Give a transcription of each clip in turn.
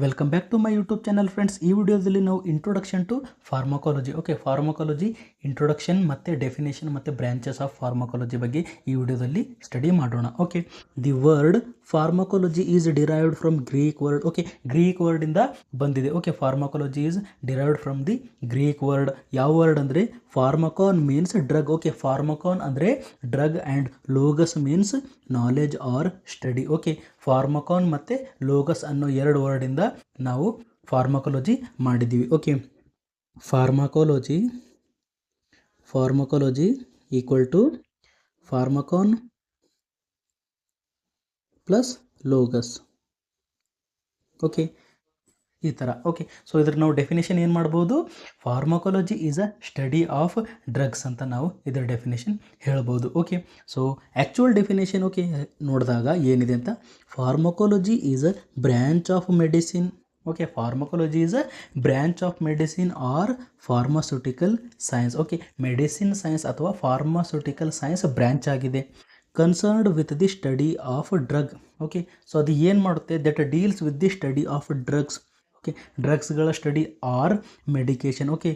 Welcome back to my YouTube channel friends. ಈ ವಿಡಿಯೋದಲ್ಲಿ ನಾವು introduction to pharmacology, okay, pharmacology introduction ಮತ್ತು definition ಮತ್ತು ಬ್ರಾಂಚಸ್ ಆಫ್ ಫಾರ್ಮಕಾಲಜಿ ಬಗ್ಗೆ ಈ ವಿಡಿಯೋದಲ್ಲಿ ಸ್ಟಡಿ ಮಾಡೋಣ. Okay, the word pharmacology is derived from Greek word. Okay, Greek ವರ್ಡಿಂದ ಬಂದಿದೆ. Okay, pharmacology is derived from the Greek word. ಯಾವ ವರ್ಡ್ ಅಂದರೆ pharmakon means drug. Okay, pharmakon ಅಂದರೆ drug and logos means knowledge or study. Okay, pharmakon ಮತ್ತು logos ಅನ್ನೋ ಎರಡು ವರ್ಡಿಂದ ನಾವು pharmacology ಮಾಡಿದ್ದೀವಿ. Okay, pharmacology equal to pharmakon plus logos. Okay, ಈ ಥರ. ಓಕೆ, ಸೊ ಇದ್ರ ನಾವು ಡೆಫಿನೇಷನ್ ಏನು ಮಾಡ್ಬೋದು? Pharmacology is a study of drugs ಅಂತ ನಾವು ಇದರ ಡೆಫಿನೇಷನ್ ಹೇಳ್ಬೋದು. Okay, so actual definition okay ನೋಡಿದಾಗ ಏನಿದೆ ಅಂತ, pharmacology is a branch of medicine. Okay, pharmacology is a branch of medicine or pharmaceutical science. Okay, medicine science ಅಥವಾ pharmaceutical science branch ಆಗಿದೆ. Concerned with the study of drug. Okay, so ಅದು ಏನು ಮಾಡುತ್ತೆ? That deals with the study of drugs. Okay, ಡ್ರಗ್ಸ್ಗಳ study or medication. Okay,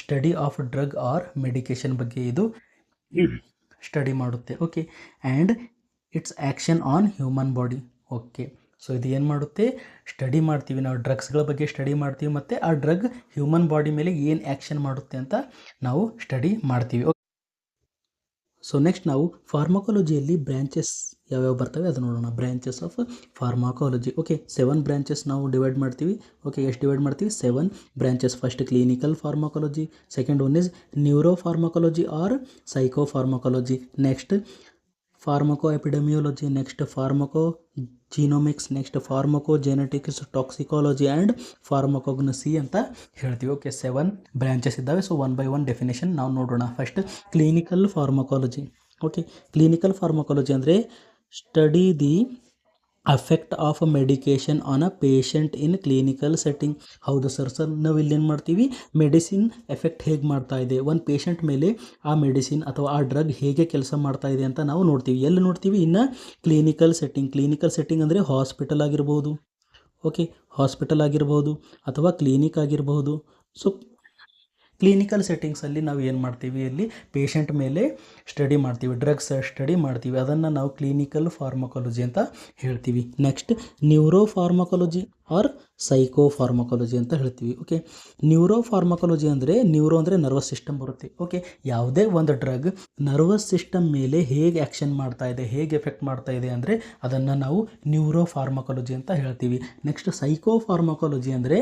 study of drug or medication ಬಗ್ಗೆ ಇದು study ಮಾಡುತ್ತೆ. Okay, and its action on human body. Okay, so ಇದು ಏನು ಮಾಡುತ್ತೆ? ಸ್ಟಡಿ ಮಾಡ್ತೀವಿ ನಾವು, ಡ್ರಗ್ಸ್ಗಳ ಬಗ್ಗೆ ಸ್ಟಡಿ ಮಾಡ್ತೀವಿ ಮತ್ತು ಆ ಡ್ರಗ್ ಹ್ಯೂಮನ್ ಬಾಡಿ ಮೇಲೆ ಏನು ಆ್ಯಕ್ಷನ್ ಮಾಡುತ್ತೆ ಅಂತ ನಾವು ಸ್ಟಡಿ ಮಾಡ್ತೀವಿ. ಸೊ ನೆಕ್ಸ್ಟ್ ನಾವು ಫಾರ್ಮಕಾಲಜಿಯಲ್ಲಿ ಬ್ರ್ಯಾಂಚಸ್ ಯಾವ್ಯಾವ ಬರ್ತವೆ ಅದು ನೋಡೋಣ. Branches of pharmacology. Okay, 7 branches ನಾವು ಡಿವೈಡ್ ಮಾಡ್ತೀವಿ. ಓಕೆ, ಎಷ್ಟು ಡಿವೈಡ್ ಮಾಡ್ತೀವಿ? 7 branches. First clinical pharmacology, second one is neuro pharmacology or psycho pharmacology, next pharmaco epidemiology, next pharmaco genomics, next pharmaco genetics, toxicology and pharmacognosy ಅಂತ ಹೇಳ್ತೀವಿ. Okay, 7 branches ಇದ್ದಾವೆ. So one by one definition ನಾವು ನೋಡೋಣ. First clinical pharmacology. Okay, clinical pharmacology ಅಂದರೆ study the affect of medication on a patient in clinical setting. ಹೌದು sir, ನಾವು ಇಲ್ಲೇನು ಮಾಡ್ತೀವಿ? ಮೆಡಿಸಿನ್ ಎಫೆಕ್ಟ್ ಹೇಗೆ ಮಾಡ್ತಾ ಇದೆ ಒಂದು ಪೇಷಂಟ್ ಮೇಲೆ, ಆ ಮೆಡಿಸಿನ್ ಅಥವಾ ಆ ಡ್ರಗ್ ಹೇಗೆ ಕೆಲಸ ಮಾಡ್ತಾ ಇದೆ ಅಂತ ನಾವು ನೋಡ್ತೀವಿ. ಎಲ್ಲಿ ನೋಡ್ತೀವಿ? ಇನ್ನು ಕ್ಲಿನಿಕಲ್ ಸೆಟ್ಟಿಂಗ್. ಕ್ಲಿನಿಕಲ್ ಸೆಟ್ಟಿಂಗ್ ಅಂದರೆ ಹಾಸ್ಪಿಟಲ್ ಆಗಿರ್ಬೋದು. ಓಕೆ, ಹಾಸ್ಪಿಟಲ್ ಆಗಿರ್ಬೋದು ಅಥವಾ ಕ್ಲಿನಿಕ್ ಆಗಿರ್ಬೋದು. ಸೊ ಕ್ಲಿನಿಕಲ್ ಸೆಟ್ಟಿಂಗ್ಸಲ್ಲಿ ನಾವು ಏನು ಮಾಡ್ತೀವಿ? ಇಲ್ಲಿ ಪೇಷಂಟ್ ಮೇಲೆ ಸ್ಟಡಿ ಮಾಡ್ತೀವಿ, ಡ್ರಗ್ಸ್ ಸ್ಟಡಿ ಮಾಡ್ತೀವಿ. ಅದನ್ನು ನಾವು ಕ್ಲಿನಿಕಲ್ ಫಾರ್ಮಕಾಲಜಿ ಅಂತ ಹೇಳ್ತೀವಿ. Next neuro pharmacology or psycho pharmacology ಅಂತ ಹೇಳ್ತೀವಿ. ಓಕೆ, ನ್ಯೂರೋ ಫಾರ್ಮಕಾಲಜಿ ಅಂದರೆ ನ್ಯೂರೋ ಅಂದರೆ ನರ್ವಸ್ ಸಿಸ್ಟಮ್ ಬರುತ್ತೆ. ಓಕೆ, ಯಾವುದೇ ಒಂದು ಡ್ರಗ್ ನರ್ವಸ್ ಸಿಸ್ಟಮ್ ಮೇಲೆ ಹೇಗೆ ಆ್ಯಕ್ಷನ್ ಮಾಡ್ತಾ ಇದೆ, ಹೇಗೆ ಎಫೆಕ್ಟ್ ಮಾಡ್ತಾ ಇದೆ ಅಂದರೆ ಅದನ್ನು ನಾವು ನ್ಯೂರೋ ಫಾರ್ಮಕಾಲಜಿ ಅಂತ ಹೇಳ್ತೀವಿ. ನೆಕ್ಸ್ಟ್ ಸೈಕೋ ಫಾರ್ಮಕಾಲಜಿ ಅಂದರೆ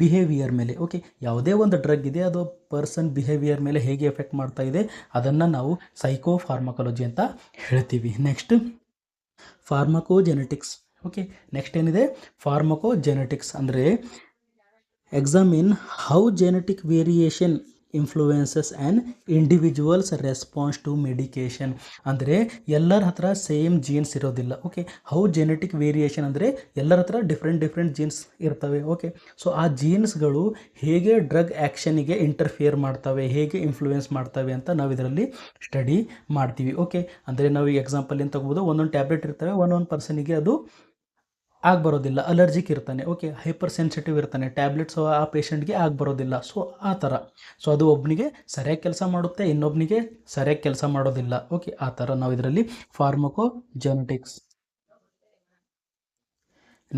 ಬಿಹೇವಿಯರ್ ಮೇಲೆ. ಓಕೆ, ಯಾವುದೇ ಒಂದು ಡ್ರಗ್ ಇದೆ, ಅದು ಪರ್ಸನ್ ಬಿಹೇವಿಯರ್ ಮೇಲೆ ಹೇಗೆ ಎಫೆಕ್ಟ್ ಮಾಡ್ತಾ ಇದೆ ಅದನ್ನು ನಾವು ಸೈಕೋ ಫಾರ್ಮಕಾಲಜಿ ಅಂತ ಹೇಳ್ತೀವಿ. ನೆಕ್ಸ್ಟ್ ಫಾರ್ಮಕೋಜೆನೆಟಿಕ್ಸ್. ಓಕೆ, ನೆಕ್ಸ್ಟ್ ಏನಿದೆ? ಫಾರ್ಮಕೋಜೆನೆಟಿಕ್ಸ್ ಅಂದರೆ examine how genetic variation influences and individuals response to medication. ಅಂದರೆ ಎಲ್ಲರ ಹತ್ರ ಸೇಮ್ ಜೀನ್ಸ್ ಇರೋದಿಲ್ಲ. ಓಕೆ, ಹೌ ಜೆನೆಟಿಕ್ ವೇರಿಯೇಷನ್ ಅಂದರೆ ಎಲ್ಲರ ಹತ್ರ ಡಿಫ್ರೆಂಟ್ ಜೀನ್ಸ್ ಇರ್ತವೆ. ಓಕೆ, ಸೊ ಆ ಜೀನ್ಸ್ಗಳು ಹೇಗೆ ಡ್ರಗ್ ಆ್ಯಕ್ಷನಿಗೆ ಇಂಟರ್ಫಿಯರ್ ಮಾಡ್ತವೆ, ಹೇಗೆ ಇನ್ಫ್ಲೂಯೆನ್ಸ್ ಮಾಡ್ತವೆ ಅಂತ ನಾವು ಇದರಲ್ಲಿ ಸ್ಟಡಿ ಮಾಡ್ತೀವಿ. ಓಕೆ, ಅಂದರೆ ನಾವು ಈ ಎಕ್ಸಾಂಪಲ್ ಏನು ತಗೋಬೋದು? ಒಂದೊಂದು ಟ್ಯಾಬ್ಲೆಟ್ ಇರ್ತವೆ, ಒಂದೊಂದು ಪರ್ಸನಿಗೆ ಅದು ಬರೋದಿಲ್ಲ, ಅಲರ್ಜಿಕ್ ಇರ್ತಾನೆ. ಓಕೆ, ಹೈಪರ್ ಸೆನ್ಸಿಟಿವ್ ಇರ್ತಾನೆ, ಟ್ಯಾಬ್ಲೆಟ್ಸ್ ಆ ಪೇಷಂಟ್ಗೆ ಬರೋದಿಲ್ಲ. ಸೊ ಆ ಥರ. ಸೊ ಅದು ಒಬ್ಬನಿಗೆ ಸರಿಯಾಗಿ ಕೆಲಸ ಮಾಡುತ್ತೆ, ಇನ್ನೊಬ್ಬನಿಗೆ ಸರಿಯಾಗಿ ಕೆಲಸ ಮಾಡೋದಿಲ್ಲ. ಓಕೆ, ಆ ಥರ ನಾವು ಇದರಲ್ಲಿ pharmacogenetics.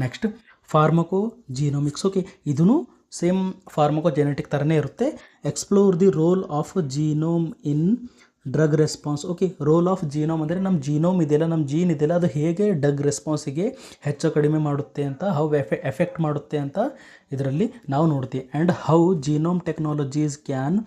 Next pharmaco genomics. Okay, ಇದೂ ಸೇಮ್ ಫಾರ್ಮಕೋಜೆನೆಟಿಕ್ ಥರನೇ ಇರುತ್ತೆ. Explore the role of genome in drug response. Okay, role of genome ಅಂದರೆ ನಮ್ಮ ಜೀನೋಮ್ ಇದೆಯಲ್ಲ, ನಮ್ಮ ಜೀನ್ ಇದೆಯಲ್ಲ, ಅದು ಹೇಗೆ ಡ್ರಗ್ ರೆಸ್ಪಾನ್ಸಿಗೆ ಹೆಚ್ಚು ಕಡಿಮೆ ಮಾಡುತ್ತೆ ಅಂತ, ಹೌ ಎಫೆಕ್ಟ್ ಮಾಡುತ್ತೆ ಅಂತ ಇದರಲ್ಲಿ ನಾವು ನೋಡ್ತೀವಿ. And how genome technologies can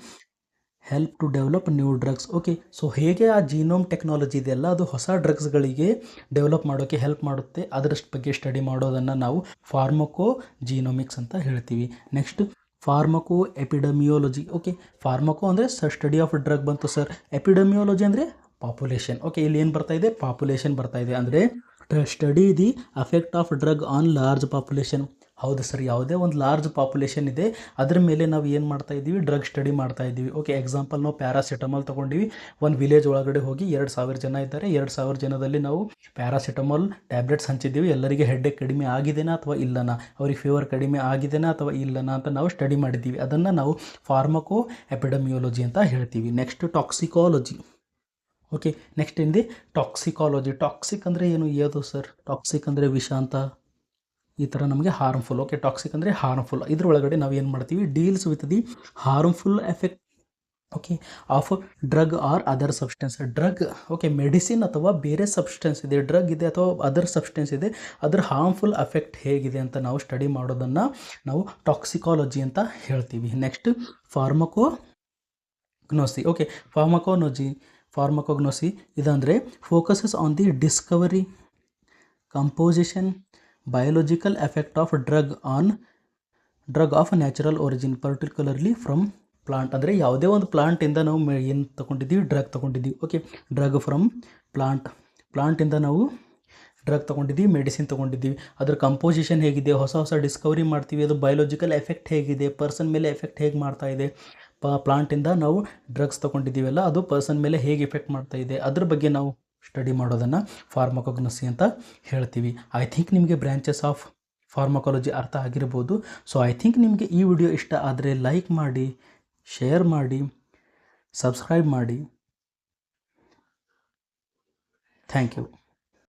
help to develop new drugs. Okay, so ಹೇಗೆ ಆ ಜೀನೋಮ್ ಟೆಕ್ನಾಲಜಿ ಇದೆಯಲ್ಲ ಅದು ಹೊಸ ಡ್ರಗ್ಸ್ಗಳಿಗೆ ಡೆವಲಪ್ ಮಾಡೋಕ್ಕೆ ಹೆಲ್ಪ್ ಮಾಡುತ್ತೆ, ಅದರ ಬಗ್ಗೆ ಸ್ಟಡಿ ಮಾಡೋದನ್ನು ನಾವು ಫಾರ್ಮಕೋ ಜೀನೋಮಿಕ್ಸ್ ಅಂತ ಹೇಳ್ತೀವಿ. Next pharmaco ಎಪಿಡೆಮಿಯಾಲಜಿ. ಓಕೆ, ಫಾರ್ಮಕೋ ಅಂದರೆ ಸ್ಟಡಿ ಆಫ್ ಡ್ರಗ್ ಬಂತು ಸರ್. ಎಪಿಡೆಮಿಯಾಲಜಿ ಅಂದರೆ ಪಾಪ್ಯುಲೇಷನ್. ಓಕೆ, ಇಲ್ಲಿ ಏನು ಬರ್ತಾ ಇದೆ? ಪಾಪ್ಯುಲೇಷನ್ ಬರ್ತಾ ಇದೆ. ಅಂದರೆ study the affect of drug on large population. ಹೌದು ಸರ್, ಯಾವುದೇ ಒಂದು ಲಾರ್ಜ್ ಪಾಪ್ಯುಲೇಷನ್ ಇದೆ, ಅದ್ರ ಮೇಲೆ ನಾವು ಏನು ಮಾಡ್ತಾ ಇದ್ದೀವಿ, ಡ್ರಗ್ ಸ್ಟಡಿ ಮಾಡ್ತಾ ಇದ್ದೀವಿ. ಓಕೆ, ಎಕ್ಸಾಂಪಲ್ ನಾವು ಪ್ಯಾರಾಸಿಟಮಾಲ್ ತೊಗೊಂಡಿವಿ, ಒಂದು ವಿಲೇಜ್ ಒಳಗಡೆ ಹೋಗಿ 2,000 ಜನ ಇದ್ದಾರೆ, 2,000 ಜನದಲ್ಲಿ ನಾವು ಪ್ಯಾರಾಸಿಟಮಾಲ್ ಟ್ಯಾಬ್ಲೆಟ್ಸ್ ಹಂಚಿದ್ದೀವಿ, ಎಲ್ಲರಿಗೆ ಹೆಡ್ಡೇಕ್ ಕಡಿಮೆ ಆಗಿದೆನಾ ಅಥವಾ ಇಲ್ಲನಾ, ಅವ್ರಿಗೆ ಫೀವರ್ ಕಡಿಮೆ ಆಗಿದೆನಾ ಅಥವಾ ಇಲ್ಲನಾ ಅಂತ ನಾವು ಸ್ಟಡಿ ಮಾಡಿದ್ದೀವಿ. ಅದನ್ನು ನಾವು ಫಾರ್ಮಕೋ ಎಪಿಡೆಮಿಯಾಲಜಿ ಅಂತ ಹೇಳ್ತೀವಿ. Next toxicology. ಓಕೆ, ನೆಕ್ಸ್ಟ್ ಇಂದಿ ಟಾಕ್ಸಿಕಾಲಜಿ. ಟಾಕ್ಸಿಕ್ ಅಂದರೆ ಏನು? ಯಾವುದು ಸರ್? ಟಾಕ್ಸಿಕ್ ಅಂದರೆ ವಿಷ ಅಂತ, ಈ ಥರ ನಮಗೆ ಹಾರ್ಮ್ಫುಲ್. ಓಕೆ, ಟಾಕ್ಸಿಕ್ ಅಂದರೆ ಹಾರ್ಮ್ಫುಲ್. ಇದ್ರೊಳಗಡೆ ನಾವು ಏನು ಮಾಡ್ತೀವಿ, deals with the harmful effect, okay, of drug or other substance. Drug, okay, medicine ಅಥವಾ ಬೇರೆ ಸಬ್ಸ್ಟೆನ್ಸ್ ಇದೆ, ಡ್ರಗ್ ಇದೆ ಅಥವಾ ಅದರ್ ಸಬ್ಸ್ಟೆನ್ಸ್ ಇದೆ, ಅದರ ಹಾರ್ಮ್ಫುಲ್ ಎಫೆಕ್ಟ್ ಹೇಗಿದೆ ಅಂತ ನಾವು ಸ್ಟಡಿ ಮಾಡೋದನ್ನು ನಾವು ಟಾಕ್ಸಿಕಾಲಜಿ ಅಂತ ಹೇಳ್ತೀವಿ. Next pharmacognosy. ಓಕೆ, ಫಾರ್ಮಕೋಗ್ನೋಸಿ ಇದಂದರೆ focuses on the discovery, composition, biological effect of drug of natural origin, particularly from plant. ಅಂದರೆ ಯಾವುದೇ ಒಂದು ಪ್ಲಾಂಟಿಂದ ನಾವು ಏನು ತೊಗೊಂಡಿದ್ದೀವಿ, ಡ್ರಗ್ ತೊಗೊಂಡಿದ್ದೀವಿ. ಓಕೆ, ಡ್ರಗ್ ಫ್ರಮ್ ಪ್ಲಾಂಟಿಂದ ನಾವು ಡ್ರಗ್ ತೊಗೊಂಡಿದ್ದೀವಿ, ಮೆಡಿಸಿನ್ ತೊಗೊಂಡಿದ್ದೀವಿ, ಅದ್ರ ಕಂಪೋಸಿಷನ್ ಹೇಗಿದೆ, ಹೊಸ ಡಿಸ್ಕವರಿ ಮಾಡ್ತೀವಿ, ಅದು ಬಯೋಲಜಿಕಲ್ ಎಫೆಕ್ಟ್ ಹೇಗಿದೆ, ಪರ್ಸನ್ ಮೇಲೆ ಎಫೆಕ್ಟ್ ಹೇಗೆ ಮಾಡ್ತಾ ಇದೆ, ಪ್ಲಾಂಟಿಂದ ನಾವು ಡ್ರಗ್ಸ್ ತೊಗೊಂಡಿದ್ದೀವಲ್ಲ, ಅದು ಪರ್ಸನ್ ಮೇಲೆ ಹೇಗೆ ಎಫೆಕ್ಟ್ ಮಾಡ್ತಾ ಇದೆ, ಅದ್ರ ಬಗ್ಗೆ ನಾವು ಸ್ಟಡಿ ಮಾಡೋದನ್ನು ಫಾರ್ಮಕೋಗ್ನಸಿ ಅಂತ ಹೇಳ್ತೀವಿ. ಐ ಥಿಂಕ್ ನಿಮಗೆ ಬ್ರ್ಯಾಂಚಸ್ ಆಫ್ ಫಾರ್ಮಕಾಲಜಿ ಅರ್ಥ ಆಗಿರ್ಬೋದು. ಸೊ ಐ ಥಿಂಕ್ ನಿಮಗೆ ಈ ವಿಡಿಯೋ ಇಷ್ಟ ಆದರೆ ಲೈಕ್ ಮಾಡಿ, ಶೇರ್ ಮಾಡಿ, ಸಬ್ಸ್ಕ್ರೈಬ್ ಮಾಡಿ. Thank you.